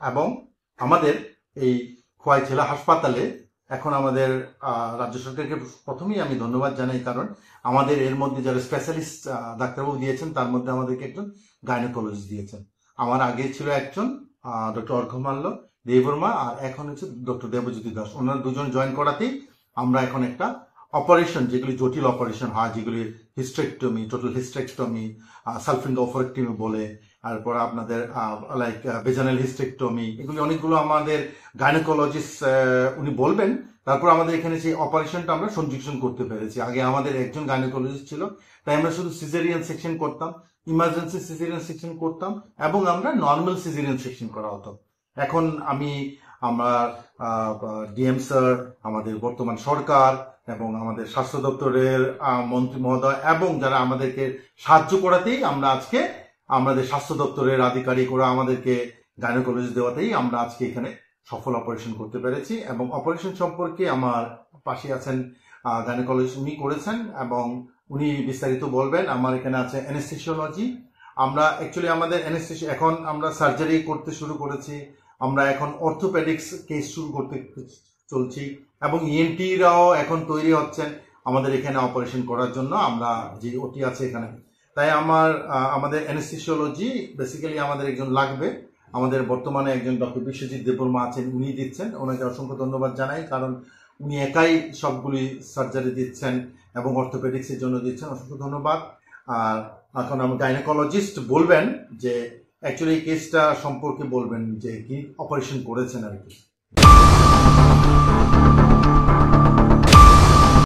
এবং আমাদের এই খোয়াই জেলা হাসপাতালে এখন আমাদের রাজ্য সরকারকে প্রথমেই আমি ধন্যবাদ জানাই, কারণ আমাদের এর মধ্যে যারা স্পেশালিস্ট ডাক্তারবাবু দিয়েছেন তার মধ্যে আমাদেরকে একজন গাইনোকোলজিস্ট দিয়েছেন। আমার আগে ছিল একজন ডক্টর অর্ঘমাল্য দেববর্মা, আর এখন হচ্ছে ডক্টর দেবজ্যোতি দাস। ওনারা দুজন জয়েন করাতেই আমরা এখন একটা অপারেশন, যেগুলি জটিল অপারেশন হয়, যেগুলি হিস্টেক্টমি, টোটাল হিস্টেক্টমি, সালফিঙ্গোফরেক্টমি বলে, তারপর আপনাদের লাইক ভেজানাল হিস্টেক্টমি, এগুলি অনেকগুলো আমাদের গাইনোকোলজিস্ট উনি বলবেন। তারপর আমাদের এখানে সেই অপারেশনটা আমরা সংযোজন করতে পেরেছি। আগে আমাদের একজন গাইনোকোলজিস্ট ছিল, তাই আমরা শুধু সিজারিয়ান সেকশন করতাম, ইমার্জেন্সি সিজারিয়ান সেকশন করতাম, এবং আমরা নর্মাল সিজারিয়ান সেকশন করা হতো। এখন আমরা ডিএম স্যার, আমাদের বর্তমান সরকার এবং আমাদের স্বাস্থ্য দপ্তরের মন্ত্রী মহোদয় এবং যারা আমাদেরকে সাহায্য করাতেই আমরা আজকে আমাদের স্বাস্থ্য দপ্তরের আধিকারিক ওরা আমাদেরকে গাইনোকোলজি দেওয়াতেই আমরা আজকে এখানে সফল অপারেশন করতে পেরেছি। এবং অপারেশন সম্পর্কে আমার পাশে আছেন গাইনোকোলজিস্ট, উনি করেছেন এবং উনি বিস্তারিত বলবেন। আমার এখানে আছে অ্যানেস্থেসিওলজি। আমরা অ্যাকচুয়ালি আমাদের অ্যানেস্থেসিয়া, এখন আমরা সার্জারি করতে শুরু করেছি, আমরা এখন অর্থোপেডিক্স কেস শুরু করতে চলছি, এবং ইএনটিরাও এখন তৈরি হচ্ছেন আমাদের এখানে অপারেশন করার জন্য। আমরা যে ওটি আছে এখানে, তাই আমাদের অ্যানেস্থেসিওলজি বেসিক্যালি আমাদের একজন লাগবে। আমাদের বর্তমানে একজন ডক্টর বিশ্বজিৎ দেববর্মা আছেন, উনি দিচ্ছেন। ওনাকে অসংখ্য ধন্যবাদ জানাই, কারণ উনি একাই সবগুলি সার্জারি দিচ্ছেন এবং অর্থোপেডিক্সের জন্য দিচ্ছেন। অসংখ্য ধন্যবাদ। আর এখন আমার গাইনোকোলজিস্ট বলবেন যে অ্যাকচুয়ালি এই কেসটা সম্পর্কে বলবেন, যে কি অপারেশন করেছেন আর কি।